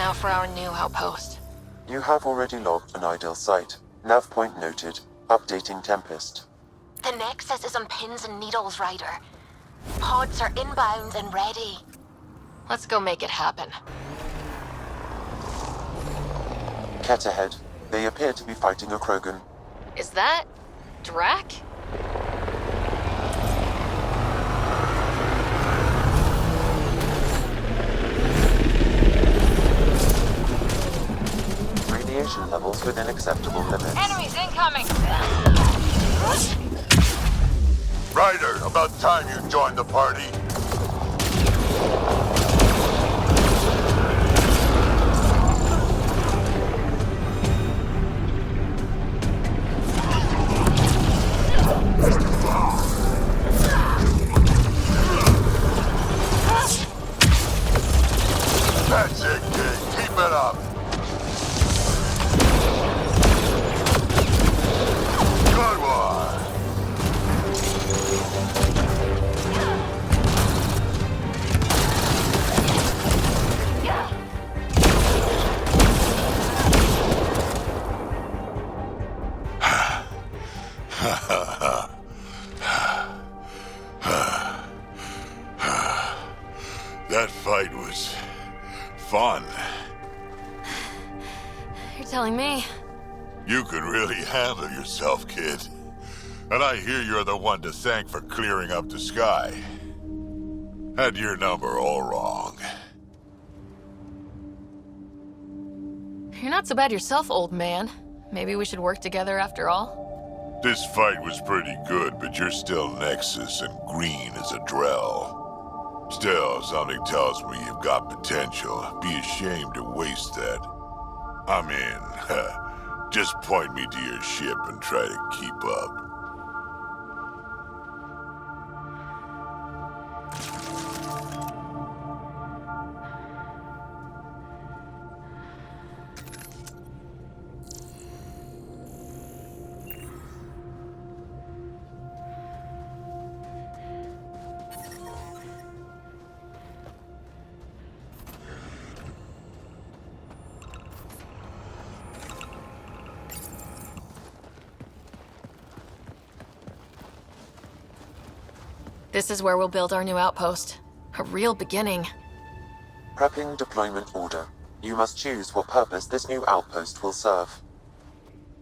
Now for our new outpost. You have already logged an ideal site. Nav point noted. Updating Tempest. The Nexus is on pins and needles, Ryder. Pods are inbound and ready. Let's go make it happen. Ket ahead. They appear to be fighting a Krogan. Is that... Drac? Radiation levels within acceptable limits. Enemies incoming! Ryder, about time you joined the party. That's it, kid. Keep it up. Good one. That fight was fun. You're telling me? You could really handle yourself, kid. And I hear you're the one to thank for clearing up the sky. Had your number all wrong. You're not so bad yourself, old man. Maybe we should work together after all? This fight was pretty good, but you're still Nexus and green as a Drell. Still, something tells me you've got potential. Be ashamed to waste that. I mean, just point me to your ship and try to keep up. This is where we'll build our new outpost. A real beginning. Prepping deployment order. You must choose what purpose this new outpost will serve.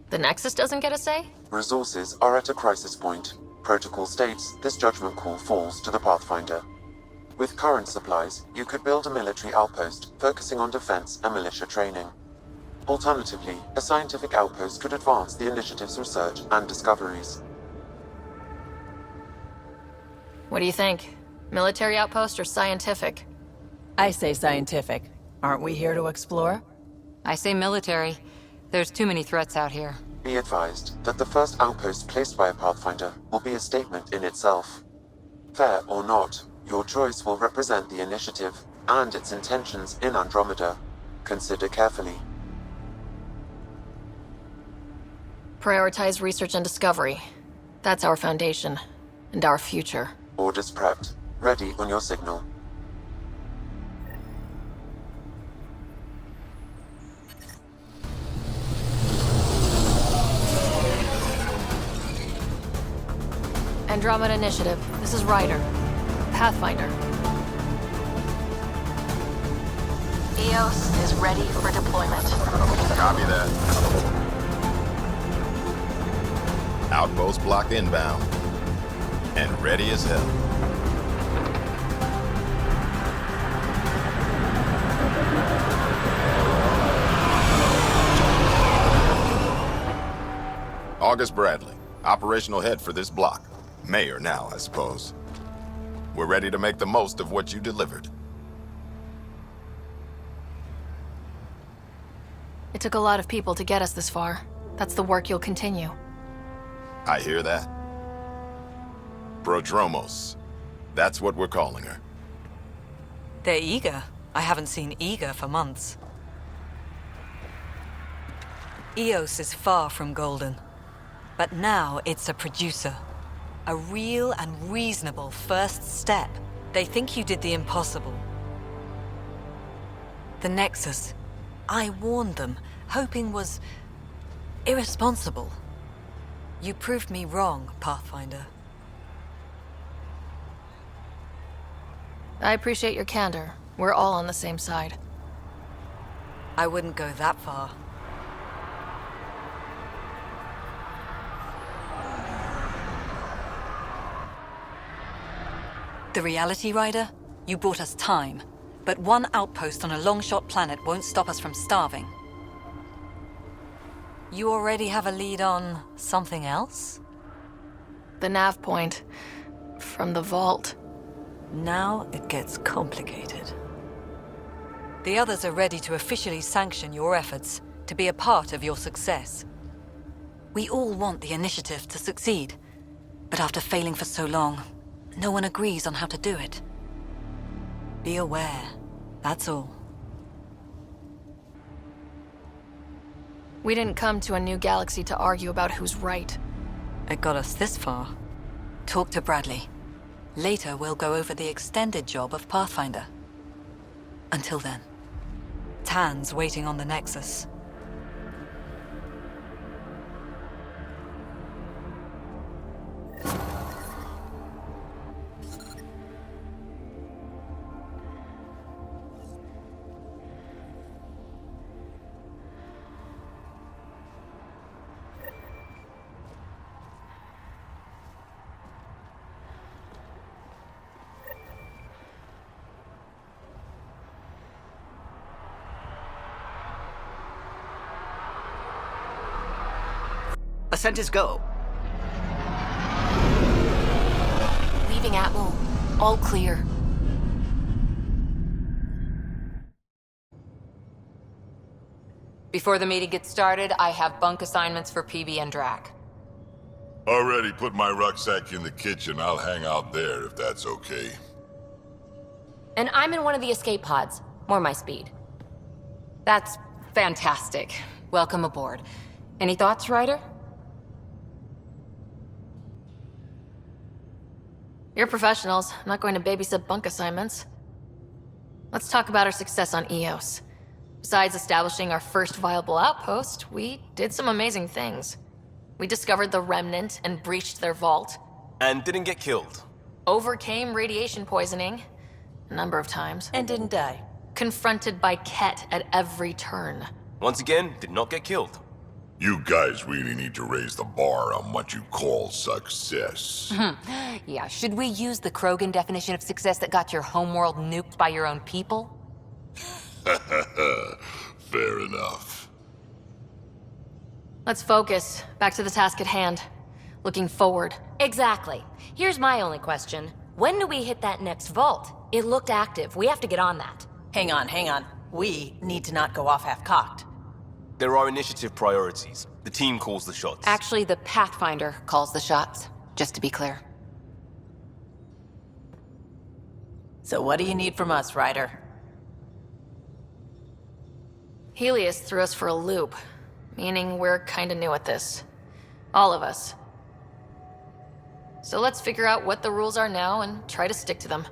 The Nexus doesn't get a say? Resources are at a crisis point. Protocol states this judgment call falls to the Pathfinder. With current supplies, you could build a military outpost focusing on defense and militia training. Alternatively, a scientific outpost could advance the initiative's research and discoveries. What do you think? Military outpost or scientific? I say scientific. Aren't we here to explore? I say military. There's too many threats out here. Be advised that the first outpost placed by a Pathfinder will be a statement in itself. Fair or not, your choice will represent the initiative and its intentions in Andromeda. Consider carefully. Prioritize research and discovery. That's our foundation. And our future. Orders prepped. Ready on your signal. Andromeda Initiative. This is Ryder. Pathfinder. EOS is ready for deployment. Copy that. Outpost block inbound. And ready as hell. August Bradley, operational head for this block. Mayor now, I suppose. We're ready to make the most of what you delivered. It took a lot of people to get us this far. That's the work you'll continue. I hear that. Prodromos. That's what we're calling her. They're eager. I haven't seen eager for months. EOS is far from golden. But now it's a producer. A real and reasonable first step. They think you did the impossible. The Nexus, I warned them. Hoping was irresponsible. You proved me wrong, Pathfinder. I appreciate your candor. We're all on the same side. I wouldn't go that far. The Reality Rider? You bought us time. But one outpost on a long-shot planet won't stop us from starving. You already have a lead on something else? The nav point. From the vault. Now it gets complicated. The others are ready to officially sanction your efforts, to be a part of your success. We all want the initiative to succeed, but after failing for so long, no one agrees on how to do it. Be aware, that's all. We didn't come to a new galaxy to argue about who's right. It got us this far. Talk to Bradley. Later, we'll go over the extended job of Pathfinder. Until then, Tan's waiting on the Nexus. Ascent is go. Leaving Atmo. All clear. Before the meeting gets started, I have bunk assignments for PB and Drac. Already put my rucksack in the kitchen. I'll hang out there if that's okay. And I'm in one of the escape pods. More my speed. That's fantastic. Welcome aboard. Any thoughts, Ryder? You're professionals. I'm not going to babysit bunk assignments. Let's talk about our success on Eos. Besides establishing our first viable outpost, we did some amazing things. We discovered the Remnant and breached their vault. And didn't get killed. Overcame radiation poisoning. A number of times. And didn't die. Confronted by Ket at every turn. Once again, did not get killed. You guys really need to raise the bar on what you call success. Yeah, should we use the Krogan definition of success that got your homeworld nuked by your own people? Fair enough. Let's focus. Back to the task at hand. Looking forward. Exactly. Here's my only question. When do we hit that next vault? It looked active. We have to get on that. Hang on. We need to not go off half-cocked. There are initiative priorities. The team calls the shots. Actually, the Pathfinder calls the shots, just to be clear. So what do you need from us, Ryder? Helios threw us for a loop, meaning we're kinda new at this. All of us. So let's figure out what the rules are now and try to stick to them.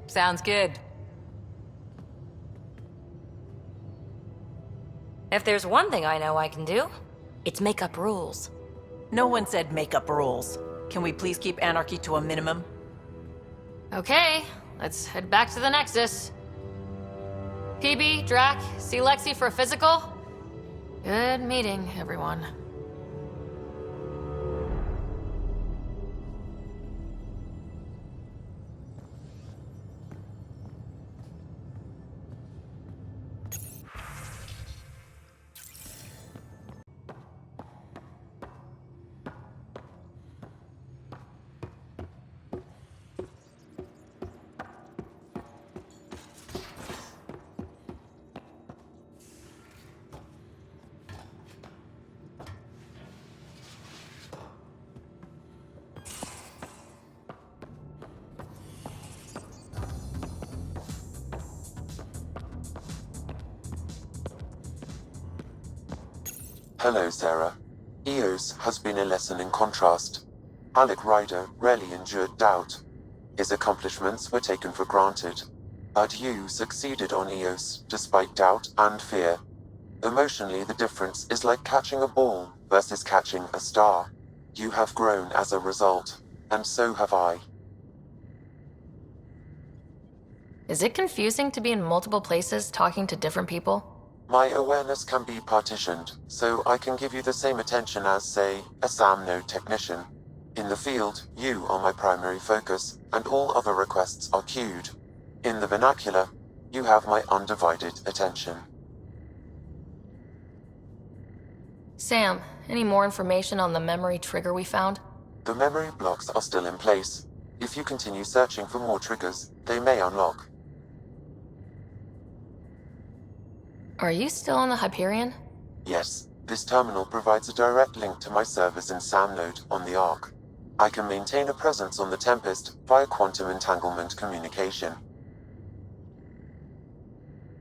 Sounds good. If there's one thing I know I can do, it's make up rules. No one said make up rules. Can we please keep anarchy to a minimum? Okay, let's head back to the Nexus. PB, Drac, see Lexi for a physical? Good meeting, everyone. Hello, Sarah. Eos has been a lesson in contrast. Alec Ryder rarely endured doubt. His accomplishments were taken for granted. But you succeeded on Eos, despite doubt and fear. Emotionally, the difference is like catching a ball versus catching a star. You have grown as a result, and so have I. Is it confusing to be in multiple places talking to different people? My awareness can be partitioned, so I can give you the same attention as, say, a SAM node technician. In the field, you are my primary focus, and all other requests are queued. In the vernacular, you have my undivided attention. Sam, any more information on the memory trigger we found? The memory blocks are still in place. If you continue searching for more triggers, they may unlock. Are you still on the Hyperion? Yes, this terminal provides a direct link to my servers in SAM node on the Ark. I can maintain a presence on the Tempest via quantum entanglement communication.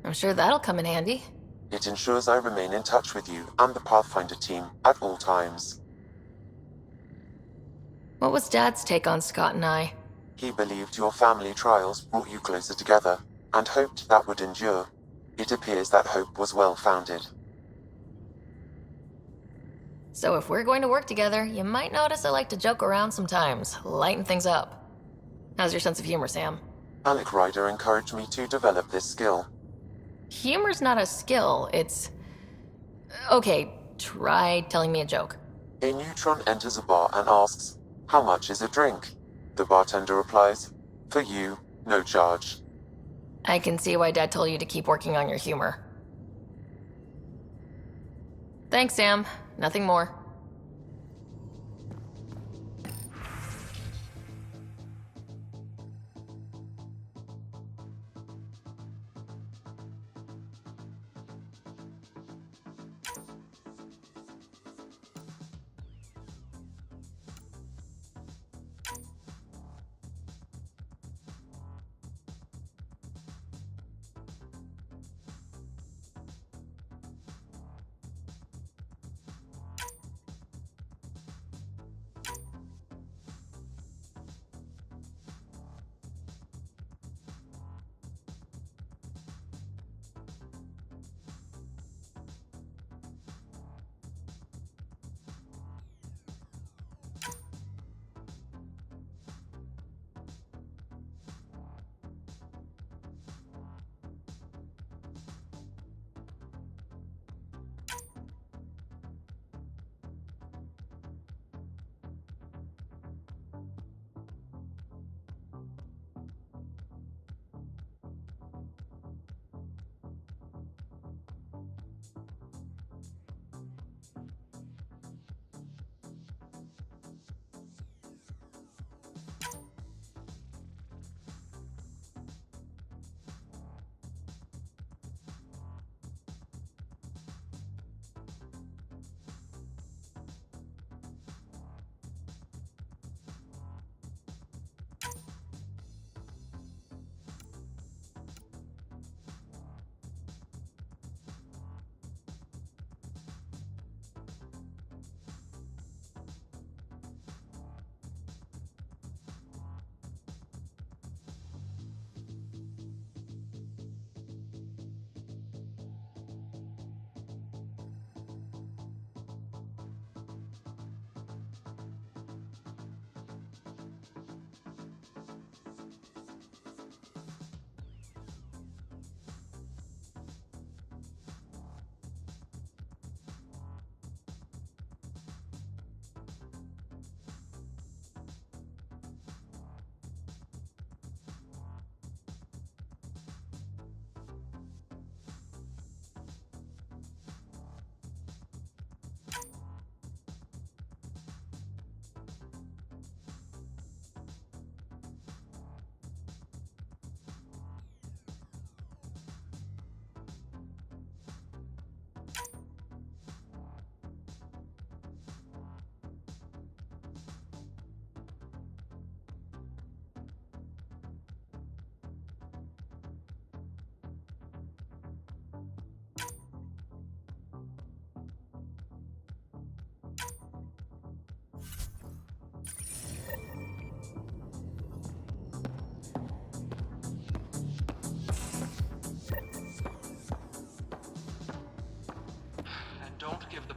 I'm sure that'll come in handy. It ensures I remain in touch with you and the Pathfinder team at all times. What was Dad's take on Scott and I? He believed your family trials brought you closer together, and hoped that would endure. It appears that hope was well-founded. So if we're going to work together, you might notice I like to joke around sometimes, lighten things up. How's your sense of humor, Sam? Alec Ryder encouraged me to develop this skill. Humor's not a skill, it's... Okay, try telling me a joke. A neutron enters a bar and asks, "How much is a drink?" The bartender replies, "For you, no charge." I can see why Dad told you to keep working on your humor. Thanks, Sam. Nothing more.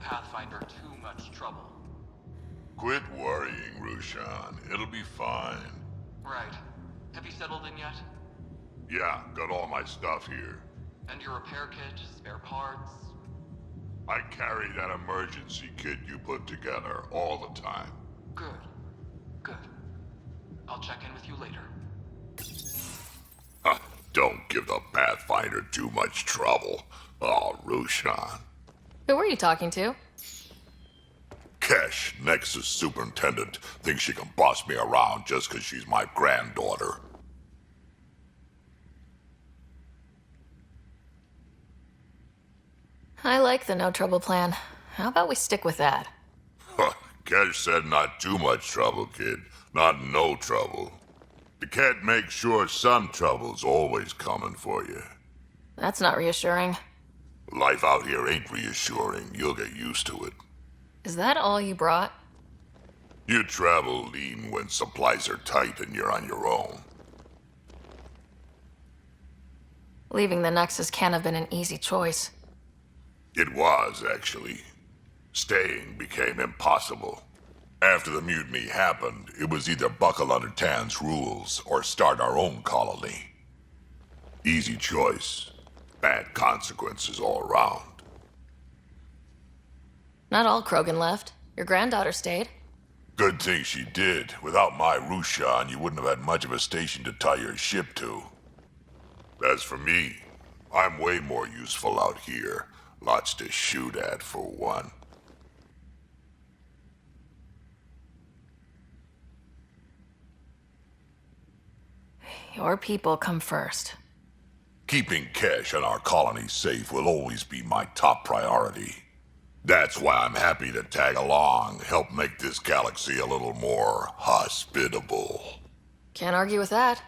Pathfinder too much trouble. Quit worrying, Rushan. It'll be fine. Right. Have you settled in yet? Yeah, got all my stuff here. And your repair kit, spare parts? I carry that emergency kit you put together all the time. Good. Good. I'll check in with you later. Don't give the Pathfinder too much trouble. Oh, Rushan. Who were you talking to? Kesh, Nexus Superintendent, thinks she can boss me around just 'cause she's my granddaughter. I like the no trouble plan. How about we stick with that? Kesh said not too much trouble, kid. Not no trouble. The cat makes sure some trouble's always coming for you. That's not reassuring. Life out here ain't reassuring. You'll get used to it. Is that all you brought? You travel lean when supplies are tight and you're on your own. Leaving the Nexus can't have been an easy choice. It was, actually. Staying became impossible. After the mutiny happened, it was either buckle under Tan's rules or start our own colony. Easy choice. Bad consequences all around. Not all Krogan left. Your granddaughter stayed. Good thing she did. Without my Rushan, you wouldn't have had much of a station to tie your ship to. As for me, I'm way more useful out here. Lots to shoot at, for one. Your people come first. Keeping Kesh and our colony safe will always be my top priority. That's why I'm happy to tag along, help make this galaxy a little more hospitable. Can't argue with that.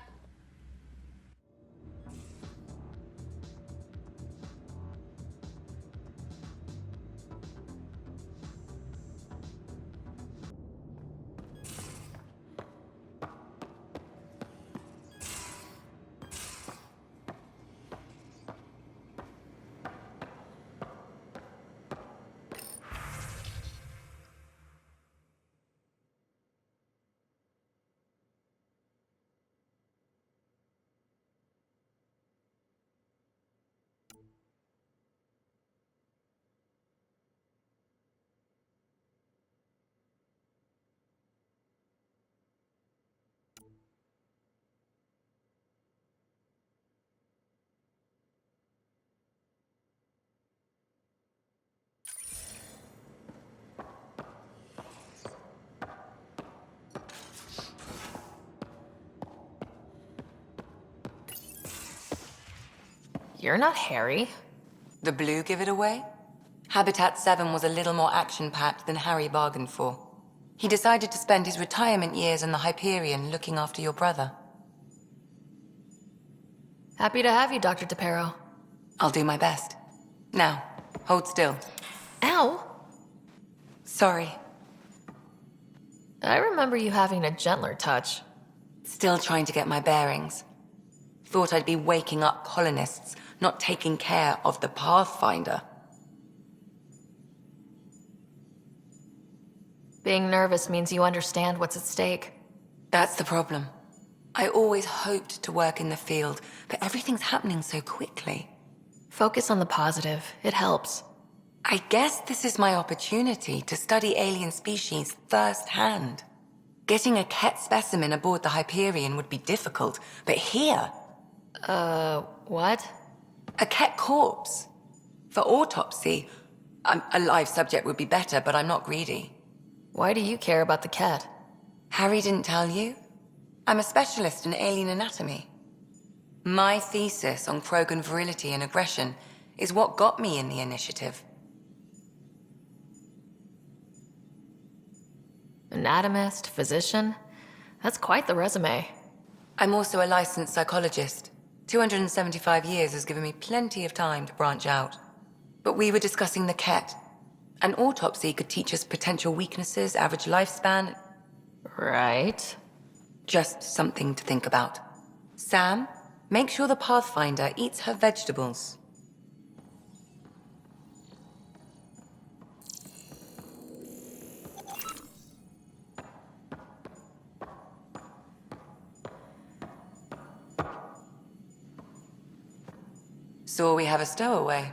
You're not Harry. The blue give it away? Habitat 7 was a little more action-packed than Harry bargained for. He decided to spend his retirement years in the Hyperion looking after your brother. Happy to have you, Dr. DePero. I'll do my best. Now, hold still. Ow! Sorry. I remember you having a gentler touch. Still trying to get my bearings. Thought I'd be waking up colonists, not taking care of the Pathfinder. Being nervous means you understand what's at stake. That's the problem. I always hoped to work in the field, but everything's happening so quickly. Focus on the positive. It helps. I guess this is my opportunity to study alien species firsthand. Getting a Ket specimen aboard the Hyperion would be difficult, but here... What? A Ket corpse. For autopsy, a live subject would be better, but I'm not greedy. Why do you care about the Ket? Harry didn't tell you? I'm a specialist in alien anatomy. My thesis on Krogan virility and aggression is what got me in the initiative. Anatomist, physician? That's quite the resume. I'm also a licensed psychologist. 275 years has given me plenty of time to branch out. But we were discussing the Ket. An autopsy could teach us potential weaknesses, average lifespan. Right. Just something to think about. Sam, make sure the Pathfinder eats her vegetables. So we have a stowaway.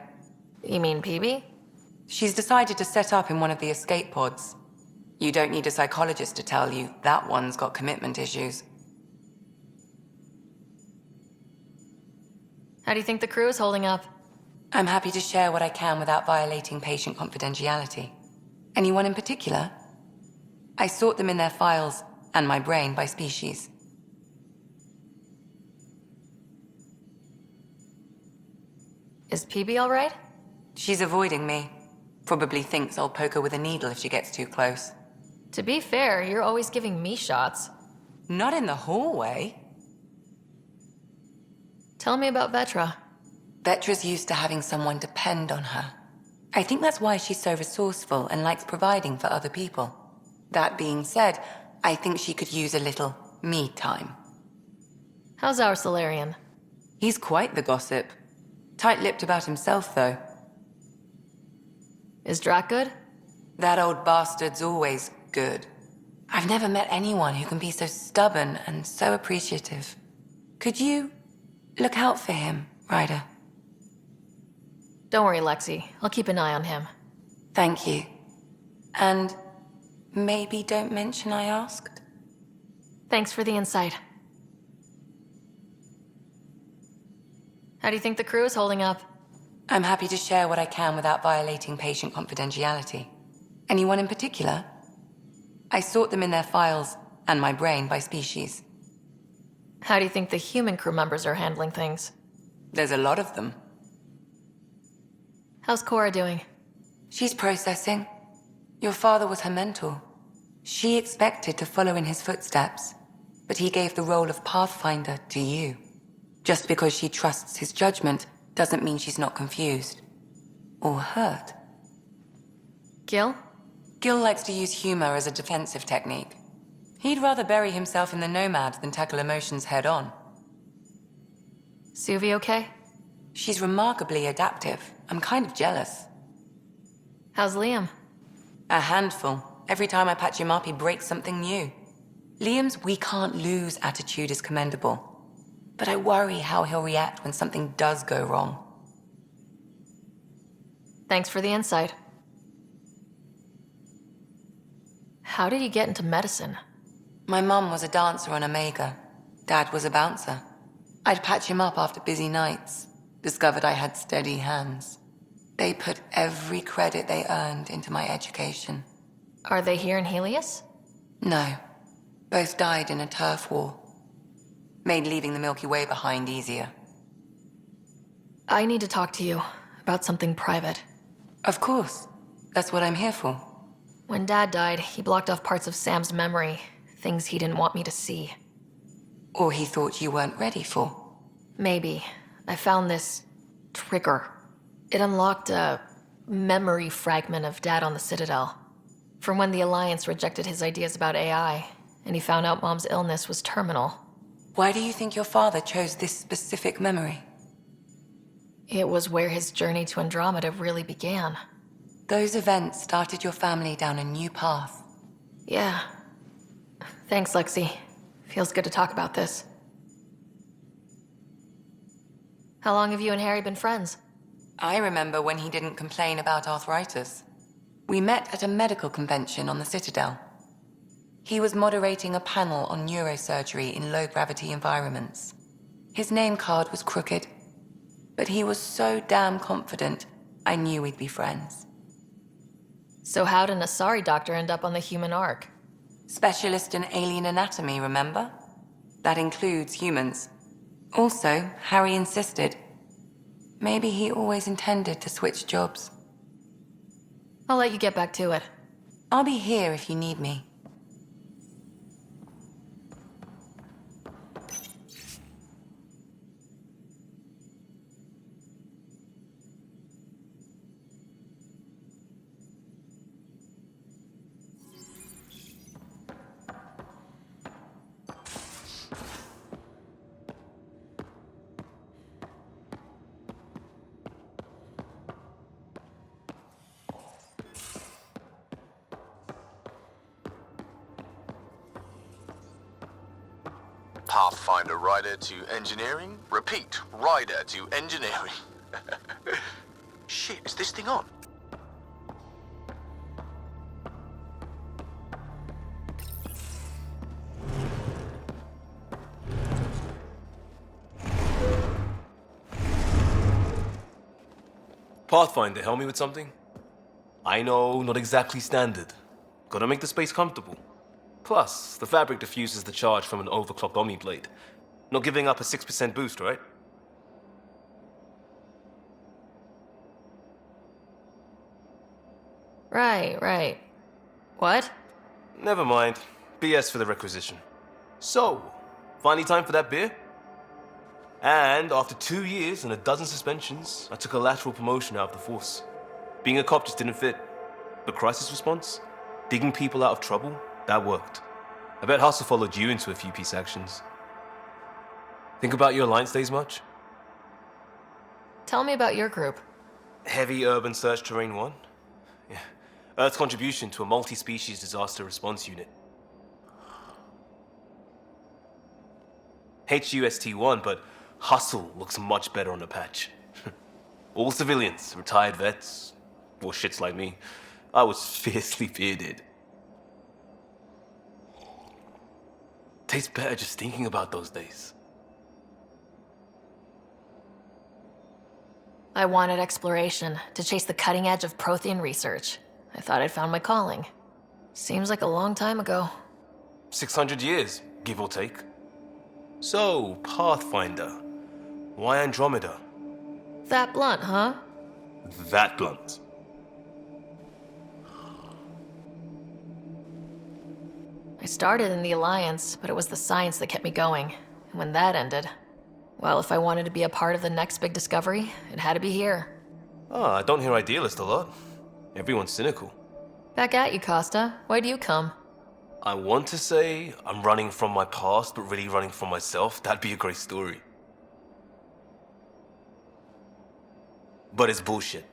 You mean PB? She's decided to set up in one of the escape pods. You don't need a psychologist to tell you that one's got commitment issues. How do you think the crew is holding up? I'm happy to share what I can without violating patient confidentiality. Anyone in particular? I sort them in their files and my brain by species. Is PB all right? She's avoiding me. Probably thinks I'll poke her with a needle if she gets too close. To be fair, you're always giving me shots. Not in the hallway. Tell me about Vetra. Vetra's used to having someone depend on her. I think that's why she's so resourceful and likes providing for other people. That being said, I think she could use a little me time. How's our Solarian? He's quite the gossip. Tight-lipped about himself, though. Is Drac good? That old bastard's always good. I've never met anyone who can be so stubborn and so appreciative. Could you look out for him, Ryder? Don't worry, Lexi. I'll keep an eye on him. Thank you. And maybe don't mention I asked? Thanks for the insight. How do you think the crew is holding up? I'm happy to share what I can without violating patient confidentiality. Anyone in particular? I sort them in their files and my brain by species. How do you think the human crew members are handling things? There's a lot of them. How's Cora doing? She's processing. Your father was her mentor. She expected to follow in his footsteps, but he gave the role of Pathfinder to you. Just because she trusts his judgment doesn't mean she's not confused. Or hurt. Gil? Gil likes to use humor as a defensive technique. He'd rather bury himself in the Nomad than tackle emotions head-on. Suvi okay? She's remarkably adaptive. I'm kind of jealous. How's Liam? A handful. Every time I patch him up, he breaks something new. Liam's we can't lose attitude is commendable. But I worry how he'll react when something does go wrong. Thanks for the insight. How did you get into medicine? My mum was a dancer on Omega. Dad was a bouncer. I'd patch him up after busy nights. Discovered I had steady hands. They put every credit they earned into my education. Are they here in Helios? No. Both died in a turf war. Made leaving the Milky Way behind easier. I need to talk to you about something private. Of course. That's what I'm here for. When Dad died, he blocked off parts of Sam's memory, things he didn't want me to see. Or he thought you weren't ready for. Maybe. I found this trigger. It unlocked a memory fragment of Dad on the Citadel. From when the Alliance rejected his ideas about AI, and he found out Mom's illness was terminal. Why do you think your father chose this specific memory? It was where his journey to Andromeda really began. Those events started your family down a new path. Yeah. Thanks, Lexi. Feels good to talk about this. How long have you and Harry been friends? I remember when he didn't complain about arthritis. We met at a medical convention on the Citadel. He was moderating a panel on neurosurgery in low-gravity environments. His name card was crooked, but he was so damn confident, I knew we'd be friends. So how did an Asari doctor end up on the human Ark? Specialist in alien anatomy, remember? That includes humans. Also, Harry insisted. Maybe he always intended to switch jobs. I'll let you get back to it. I'll be here if you need me. Pathfinder rider to engineering? Repeat, rider to engineering. thing on? Pathfinder, help me with something? I know, not exactly standard. Gotta make the space comfortable. Plus, the fabric diffuses the charge from an overclocked Omniblade. Not giving up a 6% boost, right? Right. What? Never mind. BS for the requisition. So, finally time for that beer? And after 2 years and a dozen suspensions, I took a lateral promotion out of the force. Being a cop just didn't fit. But crisis response? Digging people out of trouble? That worked. I bet Hustle followed you into a few peace actions. Think about your Alliance days much? Tell me about your group. Heavy Urban Search Terrain 1? Yeah. Earth's contribution to a multi-species disaster response unit. HUST-1, but Hustle looks much better on the patch. All civilians, retired vets, or shits like me. I was fiercely bearded. Tastes better just thinking about those days. I wanted exploration, to chase the cutting edge of Prothean research. I thought I'd found my calling. Seems like a long time ago. 600 years, give or take. So, Pathfinder. Why Andromeda? That blunt, huh? That blunt. I started in the Alliance, but it was the science that kept me going. And when that ended, well, if I wanted to be a part of the next big discovery, it had to be here. I don't hear idealist a lot. Everyone's cynical. Back at you, Costa. Why do you come? I want to say I'm running from my past, but really running from myself. That'd be a great story. But it's bullshit.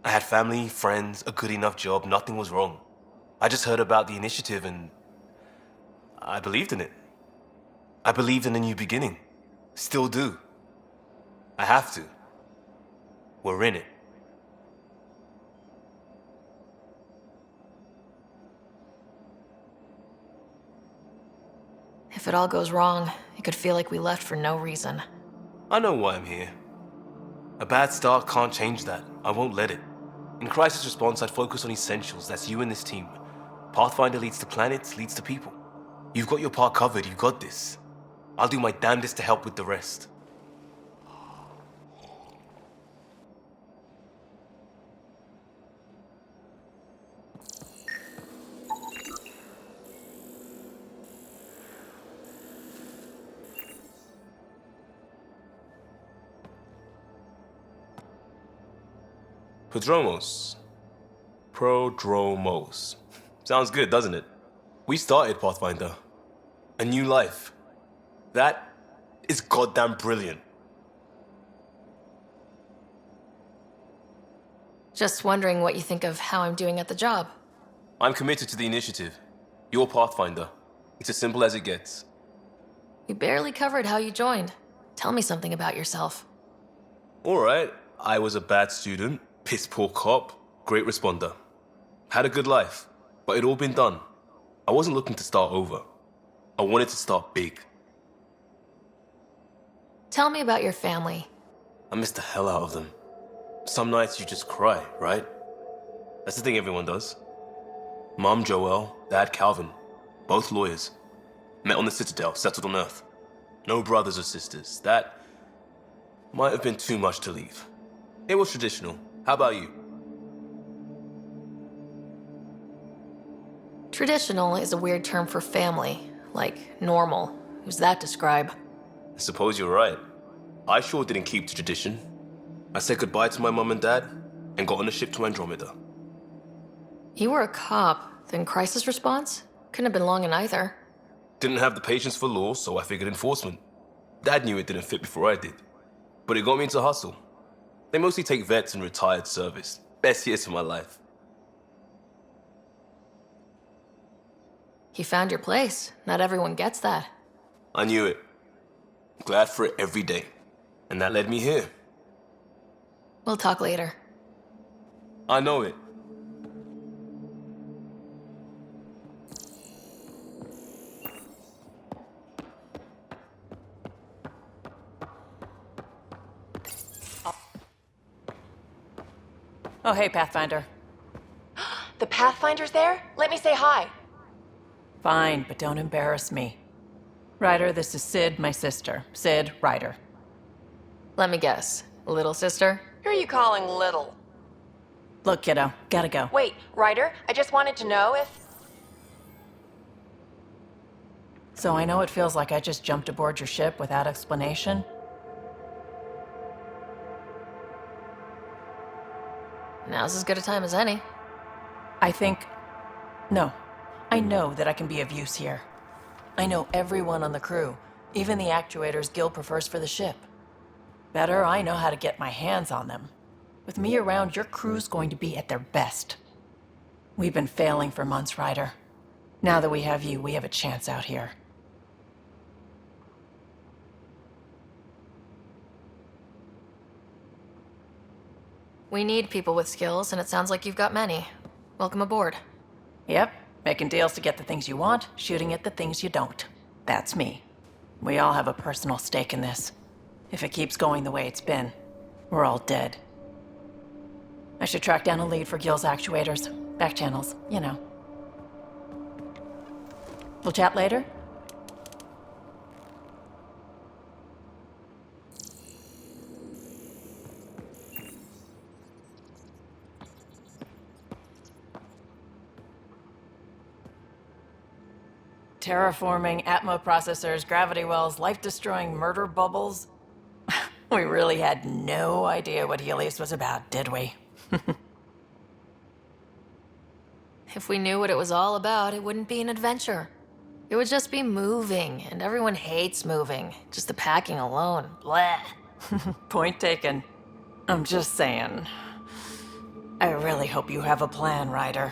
I had family, friends, a good enough job, nothing was wrong. I just heard about the initiative and I believed in it. I believed in a new beginning. Still do. I have to. We're in it. If it all goes wrong, it could feel like we left for no reason. I know why I'm here. A bad start can't change that. I won't let it. In crisis response, I'd focus on essentials. That's you and this team. Pathfinder leads to planets, leads to people. You've got your part covered. You got this. I'll do my damnedest to help with the rest. Prodromos. Sounds good, doesn't it? We started Pathfinder. A new life. That is goddamn brilliant. Just wondering what you think of how I'm doing at the job. I'm committed to the initiative. You're Pathfinder. It's as simple as it gets. You barely covered how you joined. Tell me something about yourself. Alright, I was a bad student, piss poor cop, great responder. Had a good life, but it'd all been done. I wasn't looking to start over. I wanted to start big. Tell me about your family. I missed the hell out of them. Some nights you just cry, right? That's the thing everyone does. Mom Joelle, Dad Calvin, both lawyers. Met on the Citadel, settled on Earth. No brothers or sisters. That might have been too much to leave. It was traditional. How about you? Traditional is a weird term for family, like normal. Who's that describe? I suppose you're right. I sure didn't keep to tradition. I said goodbye to my mum and dad and got on a ship to Andromeda. You were a cop, then crisis response? Couldn't have been long in either. Didn't have the patience for law, so I figured enforcement. Dad knew it didn't fit before I did. But it got me into hustle. They mostly take vets and retired service. Best years of my life. You found your place. Not everyone gets that. I knew it. Glad for it every day. And that led me here. We'll talk later. I know it. Oh, hey, Pathfinder. The Pathfinder's there? Let me say hi. Fine, but don't embarrass me. Ryder, this is Sid, my sister. Sid, Ryder. Let me guess. Little sister? Who are you calling little? Look, kiddo, gotta go. Wait, Ryder, I just wanted to know if... So I know it feels like I just jumped aboard your ship without explanation. Now's as good a time as any. No. I know that I can be of use here. I know everyone on the crew, even the actuators Gil prefers for the ship. Better, I know how to get my hands on them. With me around, your crew's going to be at their best. We've been failing for months, Ryder. Now that we have you, we have a chance out here. We need people with skills, and it sounds like you've got many. Welcome aboard. Yep, making deals to get the things you want, shooting at the things you don't. That's me. We all have a personal stake in this. If it keeps going the way it's been, we're all dead. I should track down a lead for Gil's actuators. Back channels, you know. We'll chat later? Terraforming, Atmo processors, gravity wells, life-destroying murder bubbles. We really had no idea what Helios was about, did we? If we knew what it was all about, it wouldn't be an adventure. It would just be moving, and everyone hates moving. Just the packing alone. Bleh. Point taken. I'm just saying. I really hope you have a plan, Ryder.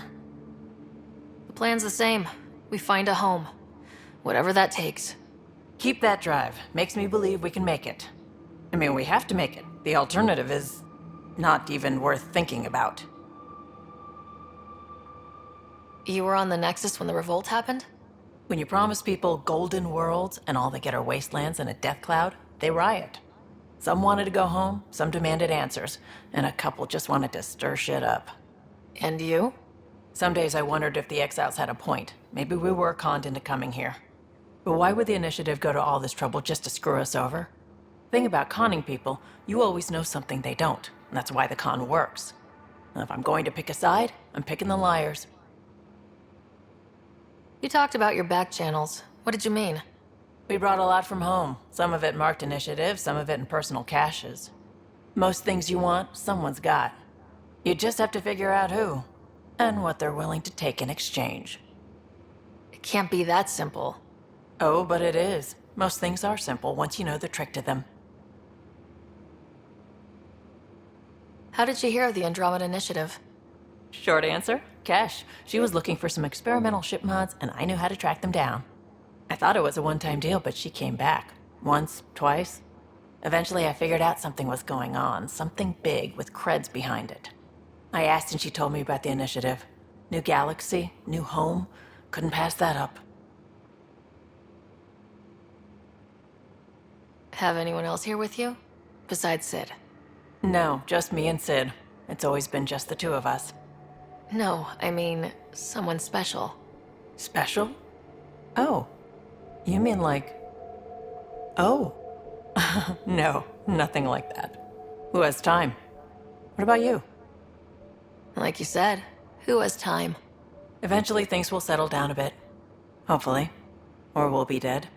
The plan's the same. We find a home. Whatever that takes. Keep that drive. Makes me believe we can make it. I mean, we have to make it. The alternative is not even worth thinking about. You were on the Nexus when the revolt happened? When you promise people golden worlds and all they get are wastelands and a death cloud, they riot. Some wanted to go home, some demanded answers, and a couple just wanted to stir shit up. And you? Some days I wondered if the exiles had a point. Maybe we were conned into coming here. But why would the Initiative go to all this trouble just to screw us over? Thing about conning people, you always know something they don't, and that's why the con works. And if I'm going to pick a side, I'm picking the liars. You talked about your back channels. What did you mean? We brought a lot from home. Some of it marked initiative, some of it in personal caches. Most things you want, someone's got. You just have to figure out who, and what they're willing to take in exchange. It can't be that simple. Oh, but it is. Most things are simple once you know the trick to them. How did you hear of the Andromeda Initiative? Short answer, Cash. She was looking for some experimental ship mods, and I knew how to track them down. I thought it was a one-time deal, but she came back. Once, twice. Eventually, I figured out something was going on, something big with creds behind it. I asked and she told me about the initiative. New galaxy, new home. Couldn't pass that up. Have anyone else here with you? Besides Sid? No, just me and Sid. It's always been just the two of us. No, I mean, someone special. Special? Oh. You mean like... Oh. No, nothing like that. Who has time? What about you? Like you said, who has time? Eventually things will settle down a bit. Hopefully. Or we'll be dead.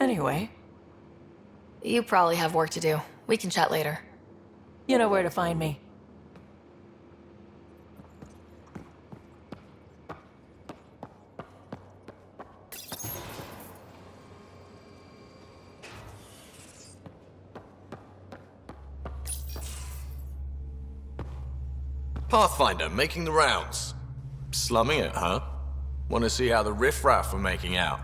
Anyway. You probably have work to do. We can chat later. You know where to find me. Pathfinder, making the rounds. Slumming it, huh? Want to see how the riffraff are making out?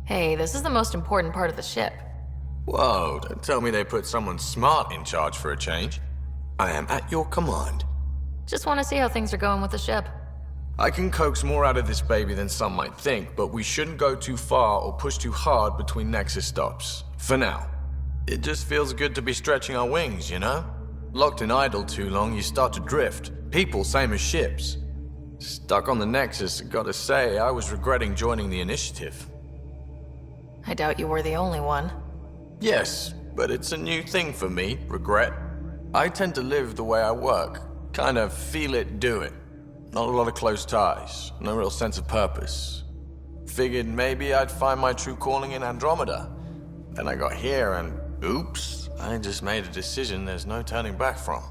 Hey, this is the most important part of the ship. Whoa, don't tell me they put someone smart in charge for a change. I am at your command. Just want to see how things are going with the ship. I can coax more out of this baby than some might think, but we shouldn't go too far or push too hard between Nexus stops. For now. It just feels good to be stretching our wings, you know? Locked in idle too long, you start to drift. People, same as ships. Stuck on the Nexus, gotta say, I was regretting joining the initiative. I doubt you were the only one. Yes, but it's a new thing for me, regret. I tend to live the way I work. Kind of feel it, do it. Not a lot of close ties, no real sense of purpose. Figured maybe I'd find my true calling in Andromeda. Then I got here and, oops, I just made a decision there's no turning back from.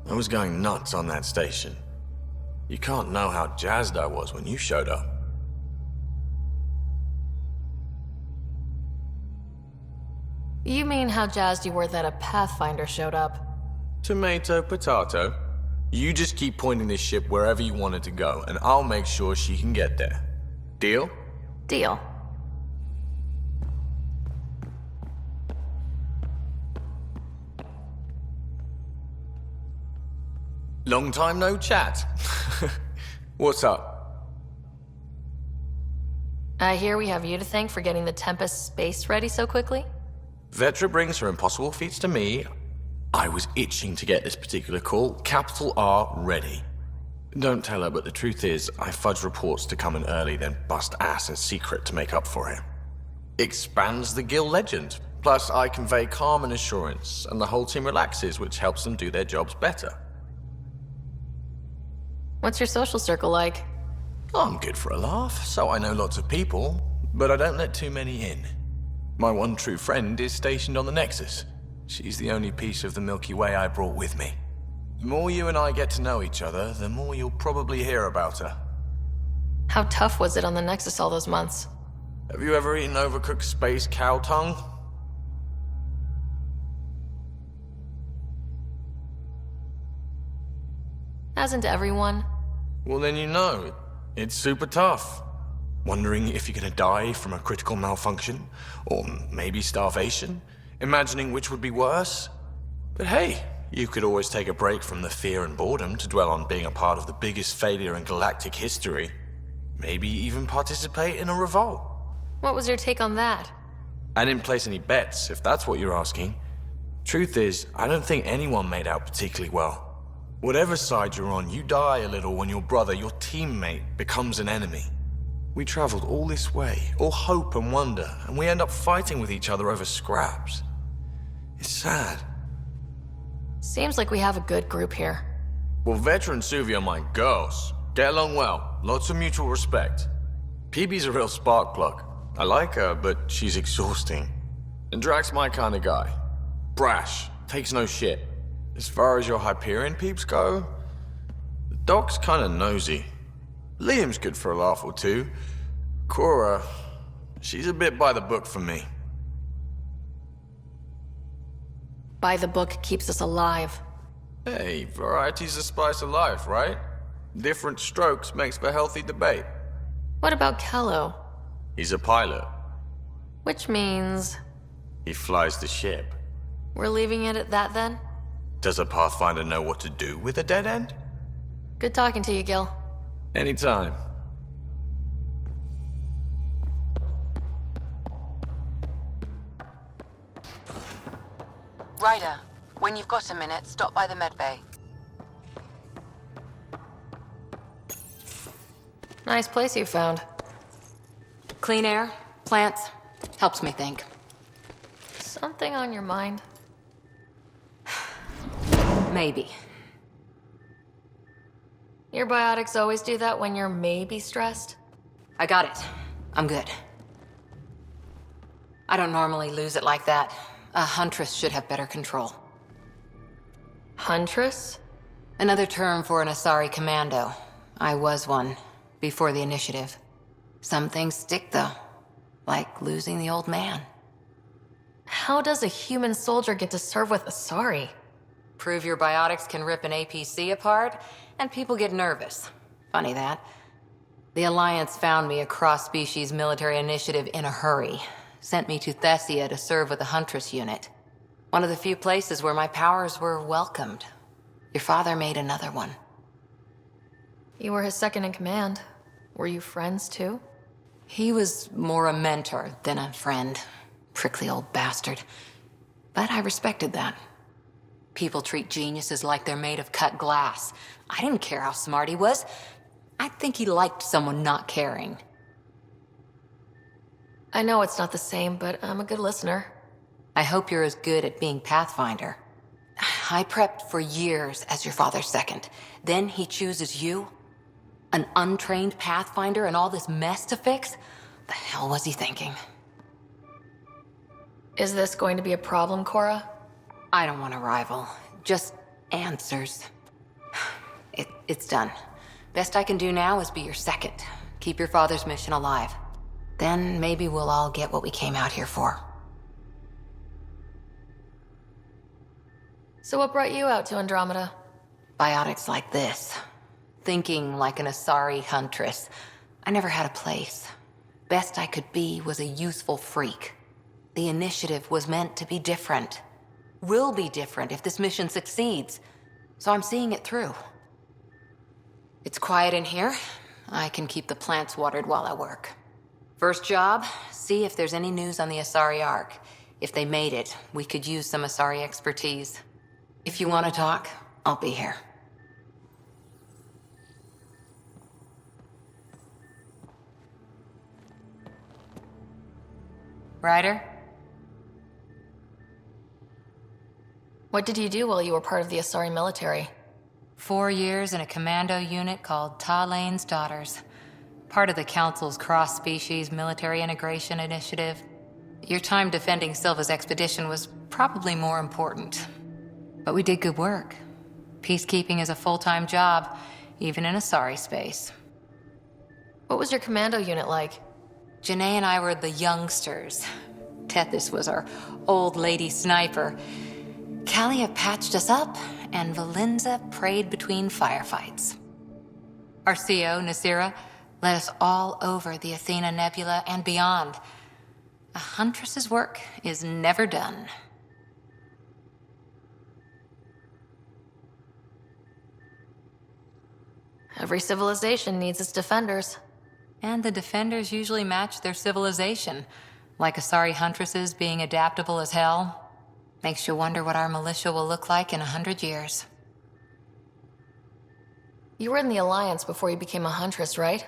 I was going nuts on that station. You can't know how jazzed I was when you showed up. You mean how jazzed you were that a Pathfinder showed up? Tomato, potato. You just keep pointing this ship wherever you want it to go, and I'll make sure she can get there. Deal? Deal. Long time no chat. What's up? I hear we have you to thank for getting the Tempest space ready so quickly? Vetra brings her impossible feats to me. I was itching to get this particular call. Capital R ready. Don't tell her, but the truth is, I fudge reports to come in early, then bust ass in secret to make up for it. Expands the guild legend. Plus, I convey calm and assurance, and the whole team relaxes, which helps them do their jobs better. What's your social circle like? I'm good for a laugh, so I know lots of people, but I don't let too many in. My one true friend is stationed on the Nexus. She's the only piece of the Milky Way I brought with me. The more you and I get to know each other, the more you'll probably hear about her. How tough was it on the Nexus all those months? Have you ever eaten overcooked space cow tongue? Hasn't everyone? Well, then you know. It's super tough. Wondering if you're gonna die from a critical malfunction, or maybe starvation, imagining which would be worse. But hey, you could always take a break from the fear and boredom to dwell on being a part of the biggest failure in galactic history. Maybe even participate in a revolt. What was your take on that? I didn't place any bets, if that's what you're asking. Truth is, I don't think anyone made out particularly well. Whatever side you're on, you die a little when your brother, your teammate, becomes an enemy. We traveled all this way, all hope and wonder, and we end up fighting with each other over scraps. It's sad. Seems like we have a good group here. Well, Vetra and Suvi are my girls. Get along well, lots of mutual respect. PB's a real spark plug. I like her, but she's exhausting. And Drax's my kind of guy. Brash, takes no shit. As far as your Hyperion peeps go, the Doc's kinda nosy. Liam's good for a laugh or two. Cora, she's a bit by the book for me. By the book keeps us alive. Hey, variety's the spice of life, right? Different strokes makes for healthy debate. What about Kello? He's a pilot. Which means... He flies the ship. We're leaving it at that then? Does a Pathfinder know what to do with a dead end? Good talking to you, Gil. Anytime. Ryder, when you've got a minute, stop by the medbay. Nice place you found. Clean air, plants, helps me think. Something on your mind? Maybe. Your biotics always do that when you're maybe stressed? I got it. I'm good. I don't normally lose it like that. A huntress should have better control. Huntress? Another term for an Asari commando. I was one, before the initiative. Some things stick, though. Like losing the old man. How does a human soldier get to serve with Asari? Prove your biotics can rip an APC apart, and people get nervous. Funny that. The Alliance found me a cross-species military initiative in a hurry. sent me to Thessia to serve with the Huntress unit. One of the few places where my powers were welcomed. Your father made another one. You were his second in command. Were you friends too? He was more a mentor than a friend. Prickly old bastard. But I respected that. People treat geniuses like they're made of cut glass. I didn't care how smart he was. I think he liked someone not caring. I know it's not the same, but I'm a good listener. I hope you're as good at being Pathfinder. I prepped for years as your father's second. Then he chooses you? An untrained Pathfinder and all this mess to fix? The hell was he thinking? Is this going to be a problem, Cora? I don't want a rival. Just answers. It's done. Best I can do now is be your second. Keep your father's mission alive. Then maybe we'll all get what we came out here for. So what brought you out to Andromeda? Biotics like this. Thinking like an Asari huntress. I never had a place. Best I could be was a useful freak. The initiative was meant to be different. Will be different if this mission succeeds. So I'm seeing it through. It's quiet in here. I can keep the plants watered while I work. First job, see if there's any news on the Asari Ark. If they made it, we could use some Asari expertise. If you want to talk, I'll be here. Ryder? What did you do while you were part of the Asari military? 4 years in a commando unit called Talane's Daughters. Part of the Council's cross-species military integration initiative. Your time defending Silva's expedition was probably more important. But we did good work. Peacekeeping is a full-time job, even in Asari space. What was your commando unit like? Janae and I were the youngsters. Tethys was our old lady sniper. Kalia patched us up, and Valenza prayed between firefights. Our CO, Nasira, led us all over the Athena Nebula and beyond. A huntress's work is never done. Every civilization needs its defenders. And the defenders usually match their civilization, like Asari huntresses being adaptable as hell. Makes you wonder what our militia will look like in 100 years. You were in the Alliance before you became a huntress, right?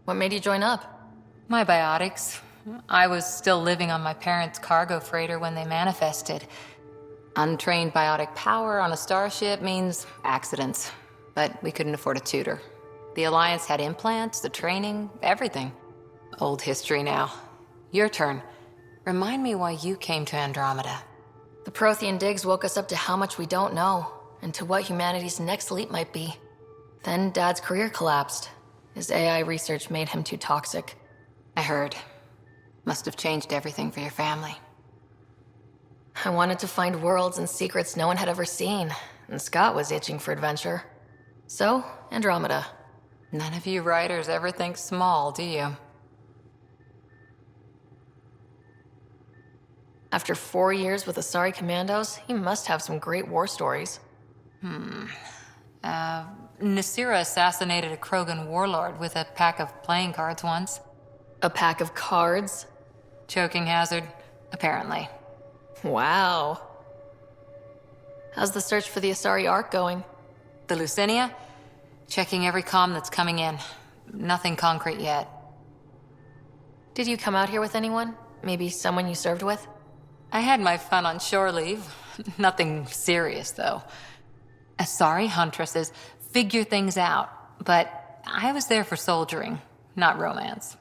What made you join up? My biotics. I was still living on my parents' cargo freighter when they manifested. Untrained biotic power on a starship means accidents, but we couldn't afford a tutor. The Alliance had implants, the training, everything. Old history now. Your turn. Remind me why you came to Andromeda. The Prothean digs woke us up to how much we don't know, and to what humanity's next leap might be. Then Dad's career collapsed. His AI research made him too toxic. I heard. Must have changed everything for your family. I wanted to find worlds and secrets no one had ever seen, and Scott was itching for adventure. So, Andromeda. None of you writers ever think small, do you? After 4 years with Asari Commandos, he must have some great war stories. Nasira assassinated a Krogan warlord with a pack of playing cards once. A pack of cards? Choking hazard, apparently. Wow. How's the search for the Asari Ark going? The Lucinia? Checking every comm that's coming in. Nothing concrete yet. Did you come out here with anyone? Maybe someone you served with? I had my fun on shore leave. Nothing serious, though. Asari huntresses figure things out, but I was there for soldiering, not romance.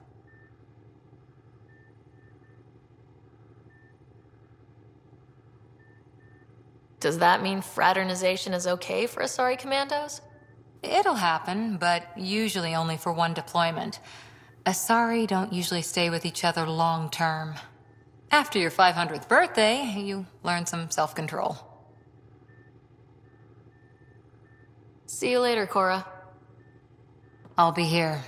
Does that mean fraternization is okay for Asari Commandos? It'll happen, but usually only for one deployment. Asari don't usually stay with each other long term. After your 500th birthday, you learn some self-control. See you later, Cora. I'll be here.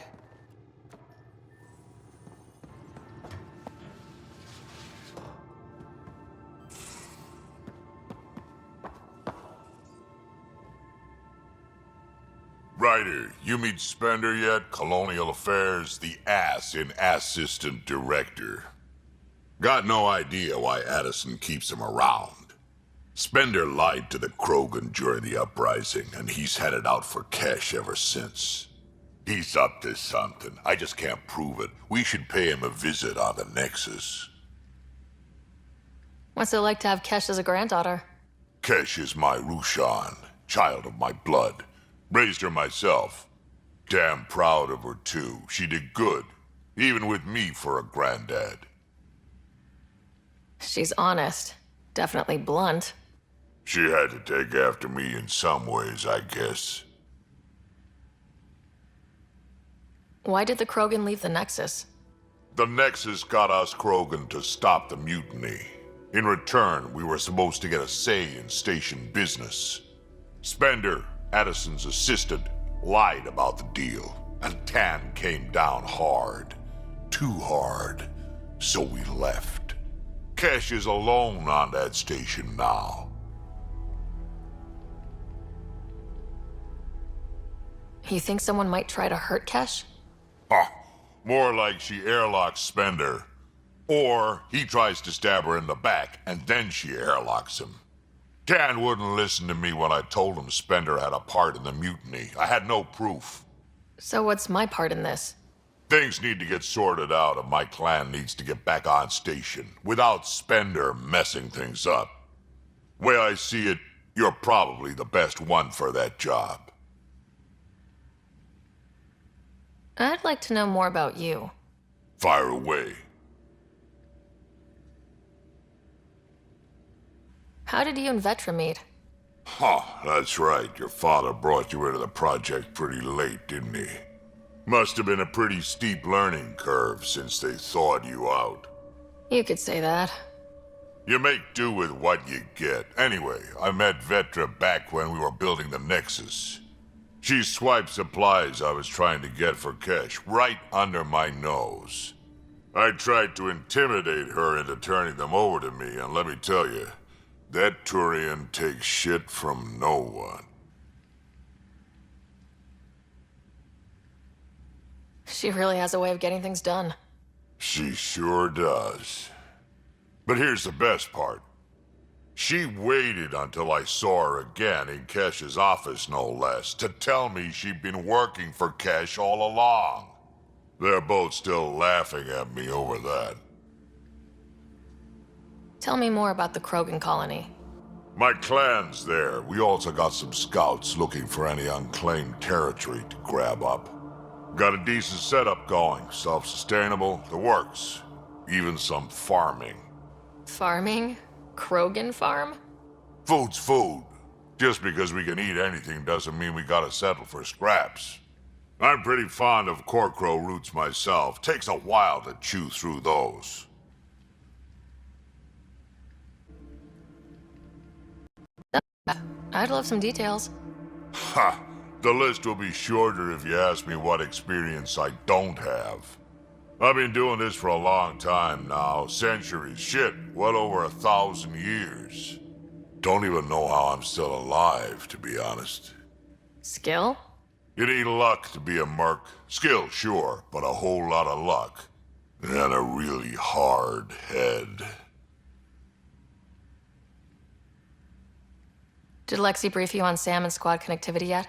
Ryder, you meet Spender yet? Colonial Affairs, the ass in assistant director. Got no idea why Addison keeps him around. Spender lied to the Krogan during the uprising, and he's headed out for cash ever since. He's up to something. I just can't prove it. We should pay him a visit on the Nexus. What's it like to have Kesh as a granddaughter? Kesh is my Rushan, child of my blood. Raised her myself. Damn proud of her, too. She did good, even with me for a granddad. She's honest. Definitely blunt. She had to take after me in some ways, I guess. Why did the Krogan leave the Nexus? The Nexus got us Krogan to stop the mutiny. In return, we were supposed to get a say in station business. Spender, Addison's assistant, lied about the deal, and Tan came down hard. Too hard. So we left. Kesh is alone on that station now. You think someone might try to hurt Kesh? More like she airlocks Spender. Or he tries to stab her in the back, and then she airlocks him. Tan wouldn't listen to me when I told him Spender had a part in the mutiny. I had no proof. So what's my part in this? Things need to get sorted out, and my clan needs to get back on station, without Spender messing things up. Way I see it, you're probably the best one for that job. I'd like to know more about you. Fire away. How did you and Vetra meet? That's right. Your father brought you into the project pretty late, didn't he? Must have been a pretty steep learning curve since they thawed you out. You could say that. You make do with what you get. Anyway, I met Vetra back when we were building the Nexus. She swiped supplies I was trying to get for Kesh right under my nose. I tried to intimidate her into turning them over to me, and let me tell you, that Turian takes shit from no one. She really has a way of getting things done. She sure does. But here's the best part. She waited until I saw her again in Kesh's office, no less, to tell me she'd been working for Kesh all along. They're both still laughing at me over that. Tell me more about the Krogan colony. My clan's there. We also got some scouts looking for any unclaimed territory to grab up. Got a decent setup going, self-sustainable, the works. Even some farming. Farming? Krogan farm? Food's food. Just because we can eat anything doesn't mean we gotta settle for scraps. I'm pretty fond of Corcrow roots myself. Takes a while to chew through those. I'd love some details. Ha! The list will be shorter if you ask me what experience I don't have. I've been doing this for a long time now. Centuries. Shit, well over 1,000 years. Don't even know how I'm still alive, to be honest. Skill? You need luck to be a merc. Skill, sure, but a whole lot of luck. And a really hard head. Did Lexi brief you on Sam and squad connectivity yet?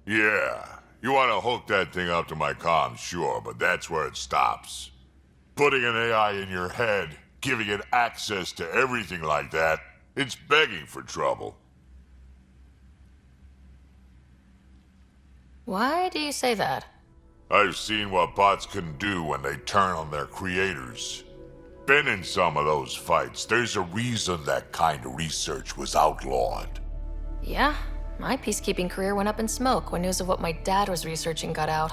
Yeah. You want to hook that thing up to my comms, sure, but that's where it stops. Putting an AI in your head, giving it access to everything like that, it's begging for trouble. Why do you say that? I've seen what bots can do when they turn on their creators. Been in some of those fights. There's a reason that kind of research was outlawed. Yeah, my peacekeeping career went up in smoke when news of what my dad was researching got out.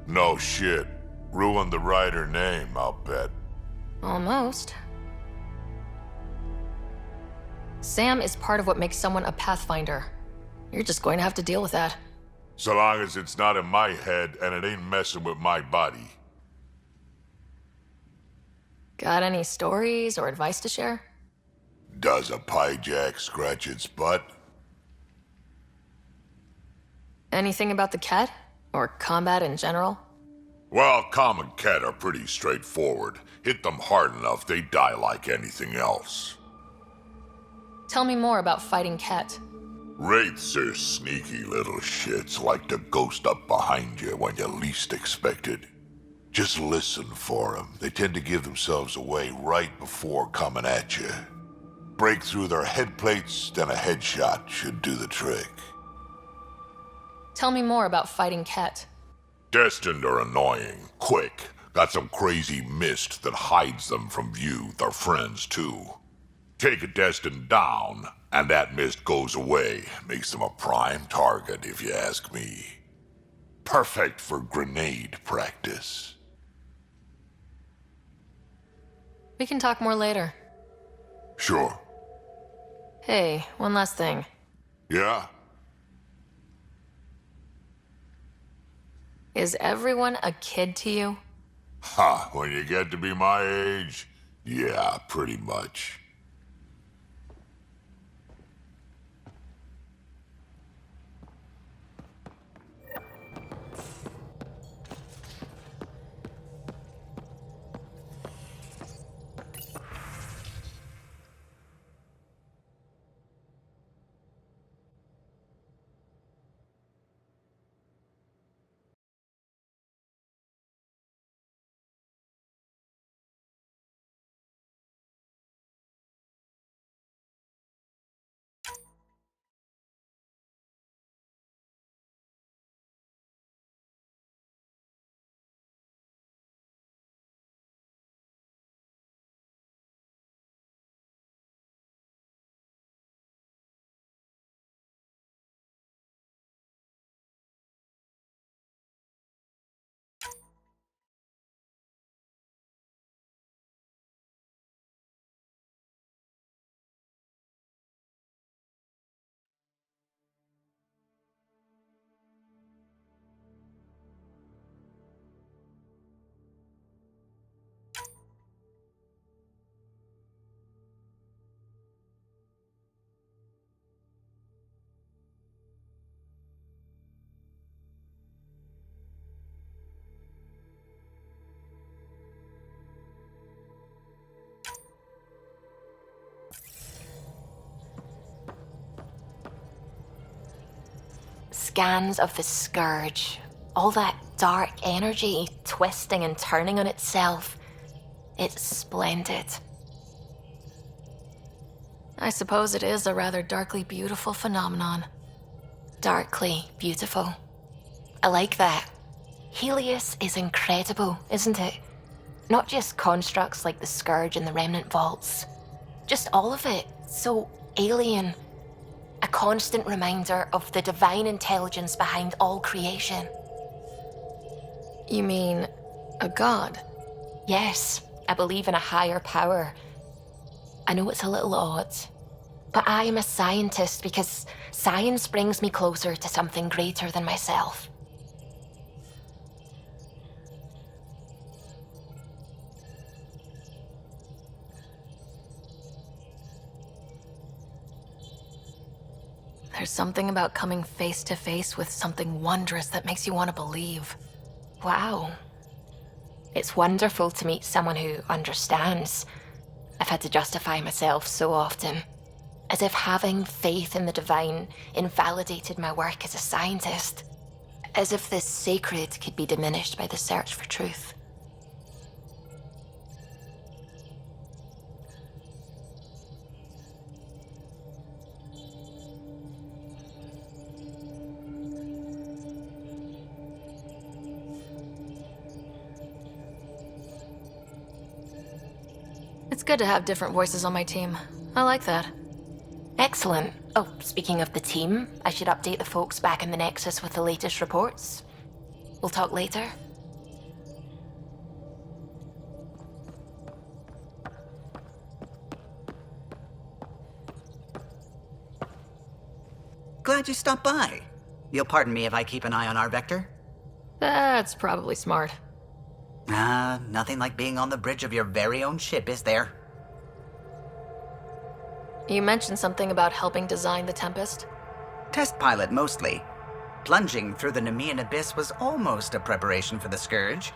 No shit. Ruined the writer name, I'll bet. Almost. Sam is part of what makes someone a Pathfinder. You're just going to have to deal with that. So long as it's not in my head and it ain't messing with my body. Got any stories or advice to share? Does a pie jack scratch its butt? Anything about the cat? Or combat in general? Well, common cat are pretty straightforward. Hit them hard enough, they die like anything else. Tell me more about fighting Ket. Wraiths are sneaky little shits, like to ghost up behind you when you least expect it. Just listen for them. They tend to give themselves away right before coming at you. Break through their head plates, then a headshot should do the trick. Tell me more about fighting Ket. Destined are annoying, quick. Got some crazy mist that hides them from view, their friends too. Take a Destined down, and that mist goes away. Makes them a prime target, if you ask me. Perfect for grenade practice. We can talk more later. Sure. Hey, one last thing. Yeah? Is everyone a kid to you? Ha, when you get to be my age, yeah, pretty much. Scans of the Scourge. All that dark energy twisting and turning on itself. It's splendid. I suppose it is a rather darkly beautiful phenomenon. Darkly beautiful. I like that. Helios is incredible, isn't it? Not just constructs like the Scourge and the Remnant Vaults. Just all of it. So alien. A constant reminder of the divine intelligence behind all creation. You mean a god? Yes, I believe in a higher power. I know it's a little odd, but I am a scientist because science brings me closer to something greater than myself. There's something about coming face to face with something wondrous that makes you want to believe. Wow. It's wonderful to meet someone who understands. I've had to justify myself so often, as if having faith in the divine invalidated my work as a scientist, as if this sacred could be diminished by the search for truth. It's good to have different voices on my team. I like that. Excellent. Oh, speaking of the team, I should update the folks back in the Nexus with the latest reports. We'll talk later. Glad you stopped by. You'll pardon me if I keep an eye on our vector? That's probably smart. Nothing like being on the bridge of your very own ship, is there? You mentioned something about helping design the Tempest? Test pilot, mostly. Plunging through the Nemean abyss was almost a preparation for the Scourge.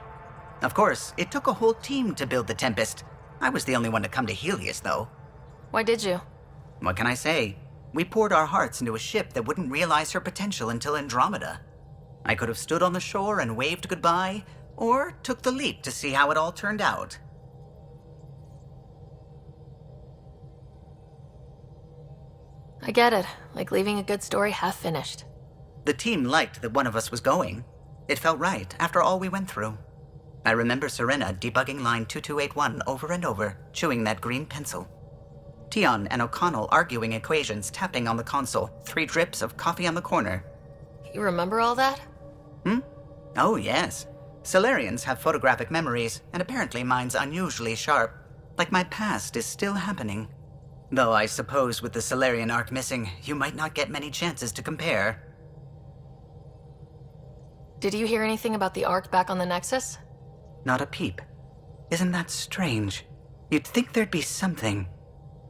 Of course, it took a whole team to build the Tempest. I was the only one to come to Helios, though. Why did you? What can I say? We poured our hearts into a ship that wouldn't realize her potential until Andromeda. I could have stood on the shore and waved goodbye, or took the leap to see how it all turned out. I get it. Like leaving a good story half finished. The team liked that one of us was going. It felt right after all we went through. I remember Serena debugging line 2281 over and over, chewing that green pencil. Tion and O'Connell arguing equations, tapping on the console, 3 drips of coffee on the corner. You remember all that? Oh, yes. Solarians have photographic memories, and apparently mine's unusually sharp. Like my past is still happening. Though I suppose with the Solarian arc missing, you might not get many chances to compare. Did you hear anything about the Ark back on the Nexus? Not a peep. Isn't that strange? You'd think there'd be something.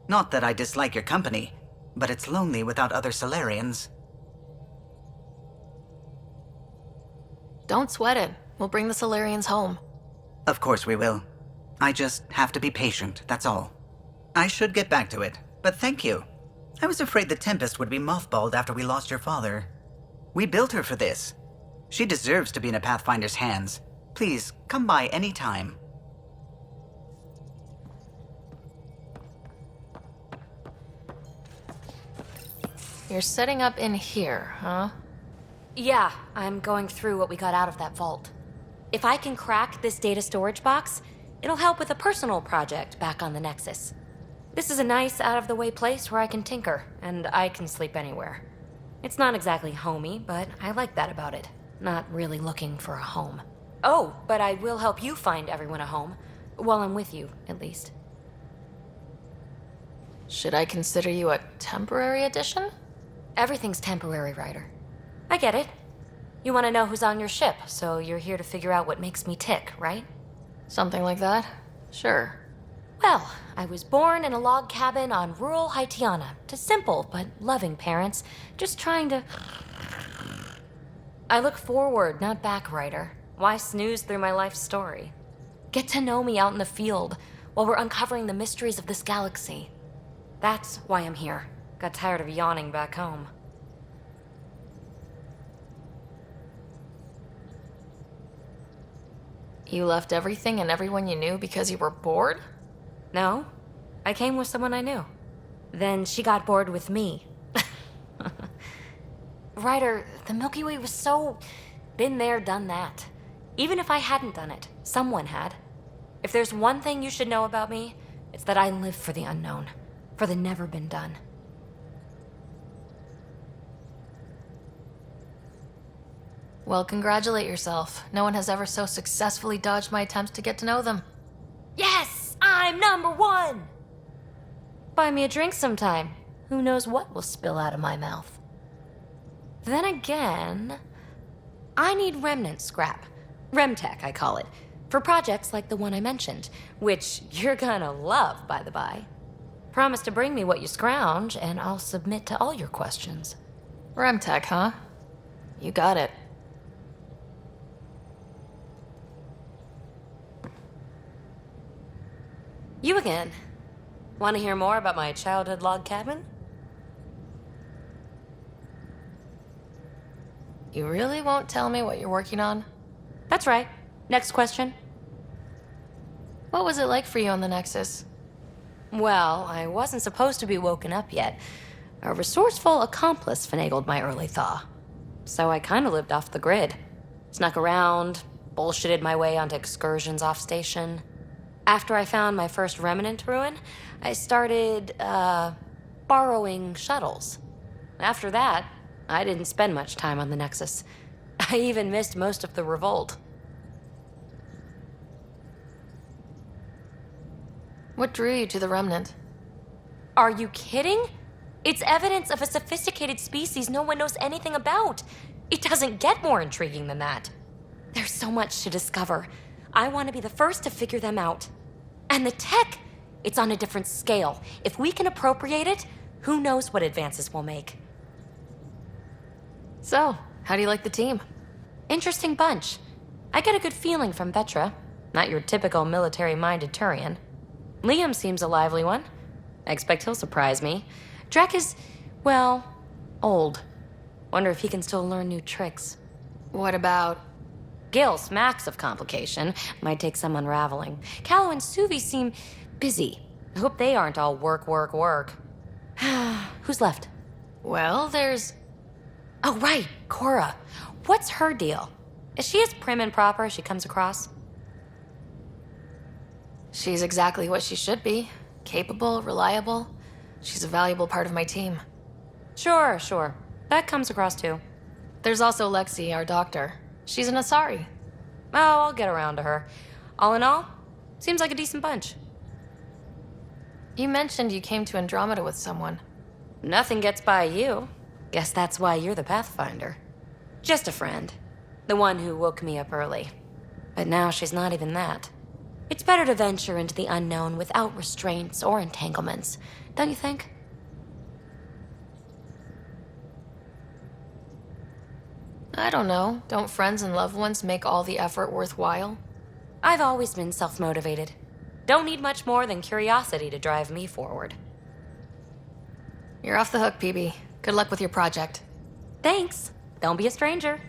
Not that I dislike your company, but it's lonely without other Solarians. Don't sweat it. We'll bring the Solarians home. Of course we will. I just have to be patient, that's all. I should get back to it, but thank you. I was afraid the Tempest would be mothballed after we lost your father. We built her for this. She deserves to be in a Pathfinder's hands. Please, come by any time. You're setting up in here, huh? Yeah, I'm going through what we got out of that vault. If I can crack this data storage box, it'll help with a personal project back on the Nexus. This is a nice, out-of-the-way place where I can tinker, and I can sleep anywhere. It's not exactly homey, but I like that about it. Not really looking for a home. Oh, but I will help you find everyone a home. While I'm with you, at least. Should I consider you a temporary addition? Everything's temporary, Ryder. I get it. You want to know who's on your ship, so you're here to figure out what makes me tick, right? Something like that? Sure. Well, I was born in a log cabin on rural Haitiana to simple but loving parents, just trying to... I look forward, not back, Ryder. Why snooze through my life story? Get to know me out in the field while we're uncovering the mysteries of this galaxy. That's why I'm here. Got tired of yawning back home. You left everything and everyone you knew because you were bored? No, I came with someone I knew. Then she got bored with me. Ryder, the Milky Way was so... been there, done that. Even if I hadn't done it, someone had. If there's one thing you should know about me, it's that I live for the unknown, for the never been done. Well, congratulate yourself. No one has ever so successfully dodged my attempts to get to know them. Yes, I'm #1! Buy me a drink sometime. Who knows what will spill out of my mouth. Then again, I need remnant scrap. Remtech, I call it. For projects like the one I mentioned, which you're gonna love, by the by. Promise to bring me what you scrounge, and I'll submit to all your questions. Remtech, huh? You got it. You again. Want to hear more about my childhood log cabin? You really won't tell me what you're working on? That's right. Next question. What was it like for you on the Nexus? Well, I wasn't supposed to be woken up yet. A resourceful accomplice finagled my early thaw. So I kind of lived off the grid. Snuck around, bullshitted my way onto excursions off station. After I found my first remnant ruin, I started, borrowing shuttles. After that, I didn't spend much time on the Nexus. I even missed most of the revolt. What drew you to the Remnant? Are you kidding? It's evidence of a sophisticated species no one knows anything about. It doesn't get more intriguing than that. There's so much to discover. I want to be the first to figure them out. And the tech, it's on a different scale. If we can appropriate it, who knows what advances we'll make. So, How do you like the team? Interesting bunch. I get a good feeling from Vetra. Not your typical military-minded Turian. Liam seems a lively one. I expect he'll surprise me. Drek is, well, old. Wonder if he can still learn new tricks. What about... Gil smacks of complication. Might take some unraveling. Callow and Suvi seem busy. I hope they aren't all work, work, work. Who's left? Well, there's... Oh, right, Cora. What's her deal? Is she as prim and proper as she comes across? She's exactly what she should be. Capable, reliable. She's a valuable part of my team. Sure. That comes across too. There's also Lexi, our doctor. She's an Asari. Oh, I'll get around to her. All in all, seems like a decent bunch. You mentioned you came to Andromeda with someone. Nothing gets by you. Guess that's why you're the Pathfinder. Just a friend. The one who woke me up early. But now she's not even that. It's better to venture into the unknown without restraints or entanglements, don't you think? I don't know. Don't friends and loved ones make all the effort worthwhile? I've always been self-motivated. Don't need much more than curiosity to drive me forward. You're off the hook, PB. Good luck with your project. Thanks. Don't be a stranger.